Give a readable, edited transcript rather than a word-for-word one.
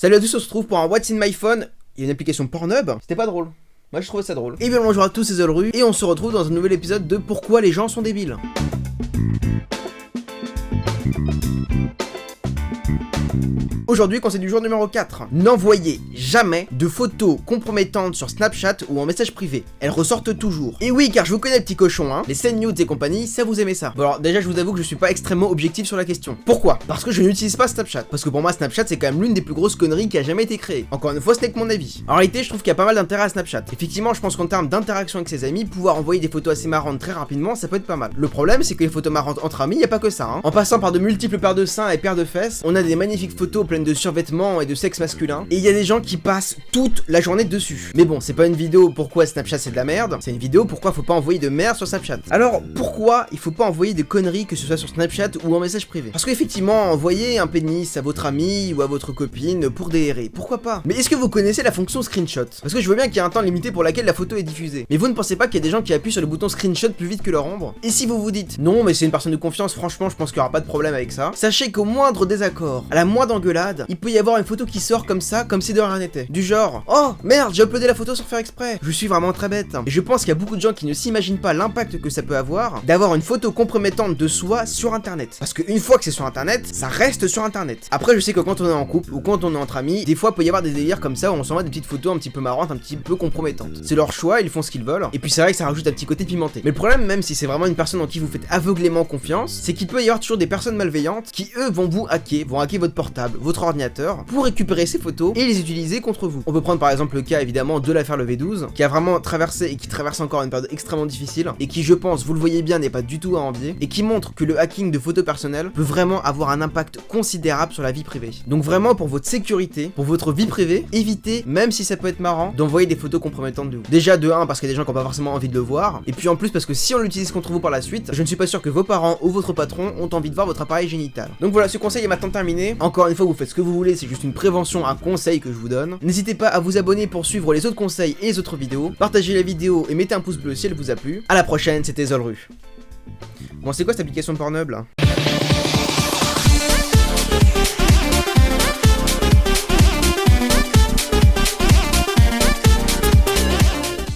Salut à tous, on se retrouve pour un What's in my phone. Il y a une application Pornhub, c'était pas drôle. Moi je trouvais ça drôle. Et bien bonjour à tous, c'est Zolru, et on se retrouve dans un nouvel épisode de Pourquoi les gens sont débiles. Aujourd'hui, conseil du jour numéro 4. N'envoyez jamais de photos compromettantes sur Snapchat ou en message privé. Elles ressortent toujours. Et oui, car je vous connais, petit cochon, hein. Les scènes nudes et compagnie, ça vous aimez ça. Bon alors, déjà, je vous avoue que je suis pas extrêmement objectif sur la question. Pourquoi? Parce que je n'utilise pas Snapchat. Parce que pour moi, Snapchat, c'est quand même l'une des plus grosses conneries qui a jamais été créée. Encore une fois, ce n'est que mon avis. En réalité, je trouve qu'il y a pas mal d'intérêt à Snapchat. Effectivement, je pense qu'en termes d'interaction avec ses amis, pouvoir envoyer des photos assez marrantes très rapidement, ça peut être pas mal. Le problème, c'est que les photos marrantes entre amis, y a pas que ça, hein. En passant par de multiples paires de seins et paires de fesses, on a des magnifiques photos pleines de survêtements et de sexe masculin, et il y a des gens qui passent toute la journée dessus. Mais bon, c'est pas une vidéo pourquoi Snapchat c'est de la merde, c'est une vidéo pourquoi faut pas envoyer de merde sur Snapchat. Alors pourquoi il faut pas envoyer de conneries, que ce soit sur Snapchat ou en message privé? Parce qu'effectivement, envoyer un pénis à votre ami ou à votre copine pour DRer, pourquoi pas? Mais est-ce que vous connaissez la fonction screenshot? Parce que je veux bien qu'il y ait un temps limité pour laquelle la photo est diffusée, mais vous ne pensez pas qu'il y a des gens qui appuient sur le bouton screenshot plus vite que leur ombre? Et si vous vous dites non mais c'est une personne de confiance, franchement je pense qu'il y aura pas de problème avec ça, sachez qu'au moindre désaccord, à la moindre engueulade, il peut y avoir une photo qui sort comme ça, comme si de rien n'était. Du genre, oh merde, j'ai uploadé la photo sans faire exprès. Je suis vraiment très bête. Et je pense qu'il y a beaucoup de gens qui ne s'imaginent pas l'impact que ça peut avoir d'avoir une photo compromettante de soi sur internet. Parce qu'une fois que c'est sur internet, ça reste sur internet. Après, je sais que quand on est en couple ou quand on est entre amis, des fois il peut y avoir des délires comme ça où on s'envoie des petites photos un petit peu marrantes, un petit peu compromettantes. C'est leur choix, ils font ce qu'ils veulent. Et puis c'est vrai que ça rajoute un petit côté pimenté. Mais le problème, même si c'est vraiment une personne en qui vous faites aveuglément confiance, c'est qu'il peut y avoir toujours des personnes malveillantes qui eux vont hacker votre portable, votre ordinateur, pour récupérer ces photos et les utiliser contre vous. On peut prendre par exemple le cas évidemment de l'affaire le V12 qui a vraiment traversé et qui traverse encore une période extrêmement difficile et qui, je pense, vous le voyez bien, n'est pas du tout à envier et qui montre que le hacking de photos personnelles peut vraiment avoir un impact considérable sur la vie privée. Donc vraiment, pour votre sécurité, pour votre vie privée, évitez, même si ça peut être marrant, d'envoyer des photos compromettantes de vous. Déjà de 1 parce qu'il y a des gens qui n'ont pas forcément envie de le voir, et puis en plus parce que si on l'utilise contre vous par la suite, je ne suis pas sûr que vos parents ou votre patron ont envie de voir votre appareil génital. Donc voilà, ce conseil est maintenant terminé. Encore une fois, vous faites ce que vous voulez, c'est juste une prévention, un conseil que je vous donne. N'hésitez pas à vous abonner pour suivre les autres conseils et les autres vidéos. Partagez la vidéo et mettez un pouce bleu si elle vous a plu. À la prochaine, c'était Zolru. Bon, c'est quoi cette application Pornhub là?